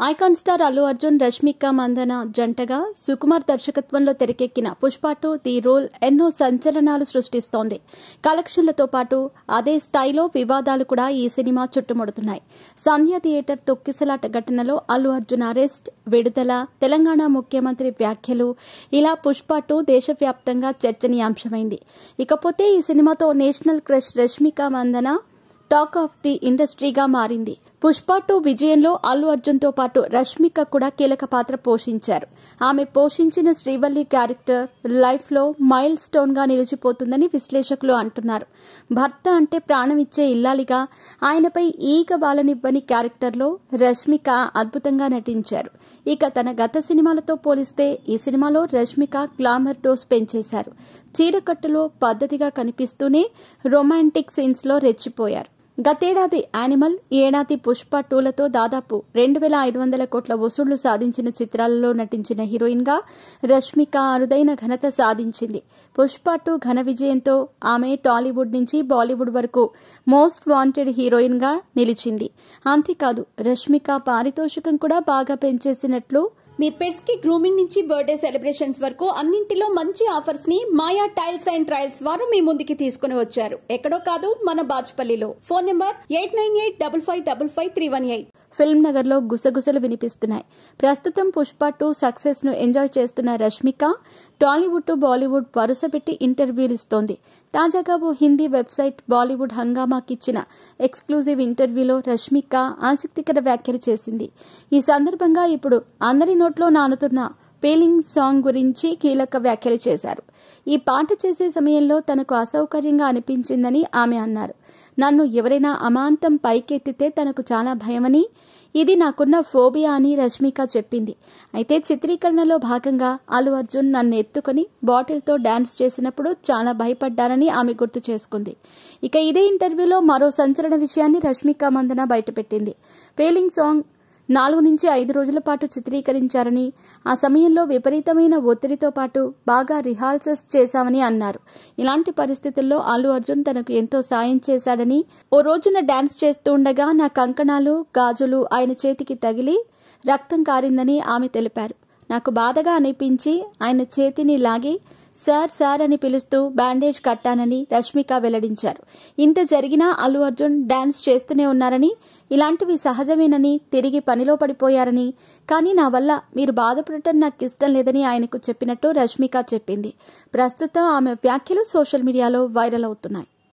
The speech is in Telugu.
ఐకాన్ స్టార్ అల్లు అర్జున్, రష్మిక మందన జంటగా సుకుమార్ దర్శకత్వంలో తెరకెక్కిన పుష్ప 2 ది రోల్ ఎన్నో సంచలనాలు సృష్టిస్తోంది. కలెక్షన్లతో పాటు అదే స్థాయిలో వివాదాలు కూడా ఈ సినిమా చుట్టుముడుతున్నాయి. సంధ్య థియేటర్ తొక్కిసలాట ఘటనలో అల్లు అర్జున్ అరెస్ట్, విడుదల, తెలంగాణ ముఖ్యమంత్రి వ్యాఖ్యలు, ఇలా పుష్ప 2 దేశవ్యాప్తంగా చర్చనీయాంశమైంది. ఇకపోతే ఈ సినిమాతో national crush Rashmika Mandanna talk of the ఇండస్ట్రీగా మారింది. పుష్ప 2 విజయంలో అల్లు అర్జున్ తో పాటు రష్మిక కూడా కీలక పాత్ర పోషించారు. ఆమె పోషించిన శ్రీవల్లి క్యారెక్టర్ లైఫ్ లో మైల్ స్టోన్ గా నిలిచిపోతుందని విశ్లేషకులు అంటున్నారు. భర్త అంటే ప్రాణం ఇచ్చే ఇల్లాలిగా ఆయనపై ఈగ బాలనివ్వని క్యారెక్టర్లో రష్మిక అద్భుతంగా నటించారు. ఇక తన గత సినిమాలతో పోలిస్తే ఈ సినిమాలో రష్మిక గ్లామర్ డోస్ పెంచేశారు. చీరకట్టులో పద్ధతిగా కనిపిస్తూనే రొమాంటిక్ సీన్స్ లో రెచ్చిపోయారు. గతేడాది యానిమల్, ఈ ఏడాది పుష్ప 2లతో దాదాపు 2500 కోట్ల వసూళ్లు సాధించిన చిత్రాలలో నటించిన హీరోయిన్ గా రష్మిక అరుదైన ఘనత సాధించింది. పుష్ప 2 ఘన విజయంతో ఆమె టాలీవుడ్ నుంచి బాలీవుడ్ వరకు మోస్ట్ వాంటెడ్ హీరోయిన్ గా నిలిచింది. అంతేకాదు రష్మిక పారితోషికం కూడా బాగా పెంచేసినట్లు. మీ పెట్స్ కి గ్రూమింగ్ నుంచి బర్త్డే సెలబ్రేషన్స్ వరకు అన్నింటిలో మంచి ఆఫర్స్ ని మాయా టైల్స్ అండ్ ట్రయల్స్ వారు మీ ముందుకి తీసుకుని వచ్చారు. ఎక్కడో కాదు, మన బాజ్పల్లిలో. Phone number 8985555318. ఫిల్మ్ నగర్ లో గుసగుసలు వినిపిస్తున్నాయి. ప్రస్తుతం పుష్ప 2 సక్సెస్ ను ఎంజాయ్ చేస్తున్న రష్మిక టాలీవుడ్ టు బాలీవుడ్ వరుసపెట్టి ఇంటర్వ్యూలు ఇస్తోంది. తాజాగా ఓ హిందీ వెబ్సైట్ బాలీవుడ్ హంగామాకిచ్చిన ఎక్స్క్లూజివ్ ఇంటర్వ్యూలో రష్మిక ఆసక్తికర వ్యాఖ్యలు చేసింది. ఈ సందర్భంగా ఇప్పుడు అందరి నోట్లో నానుతున్న పేలింగ్ సాంగ్ గురించి కీలక వ్యాఖ్యలు చేశారు. ఈ పాట చేసే సమయంలో తనకు అసౌకర్యంగా అనిపించిందని ఆమె అన్నారు. నన్ను ఎవరైనా అమాంతం పైకెత్తితే తనకు చాలా భయమని, ఇది నాకున్న ఫోబియా అని రష్మిక చెప్పింది. అయితే చిత్రీకరణలో భాగంగా అల్లు అర్జున్ నన్ను ఎత్తుకుని బాటిల్తో డాన్స్ చేసినప్పుడు చాలా భయపడ్డానని ఆమె గుర్తు చేసుకుంది. ఇక ఇదే ఇంటర్వ్యూలో మరో సంచలన విషయాన్ని రష్మిక మందన బయటపెట్టింది. పేలింగ్ సాంగ్ 4 నుంచి 5 రోజుల పాటు చిత్రీకరించారని, ఆ సమయంలో విపరీతమైన ఒత్తిడితో పాటు బాగా రిహార్సల్స్ చేశామని అన్నారు. ఇలాంటి పరిస్థితుల్లో అల్లు అర్జున్ తనకు ఎంతో సాయం చేశాడని, ఓ రోజున డాన్స్ చేస్తూ ఉండగా నా కంకణాలు, గాజులు ఆయన చేతికి తగిలి రక్తం కారిందని ఆమె తెలిపారు. నాకు బాధగా అనిపించి ఆయన చేతిని లాగి సార్ సార్ అని పిలుస్తూ బ్యాండేజ్ కట్టానని రష్మిక వెల్లడించారు. ఇంత జరిగినా అల్లు అర్జున్ డాన్స్ చేస్తూనే ఉన్నారని, ఇలాంటివి సహజమేనని, తిరిగి పనిలో పడిపోయారని, కానీ నా వల్ల మీరు బాధపడటం నాకు ఇష్టం లేదని ఆయనకు చెప్పినట్టు రష్మిక చెప్పింది. ప్రస్తుతం ఆమె వ్యాఖ్యలు సోషల్ మీడియాలో వైరల్ అవుతున్నాయి.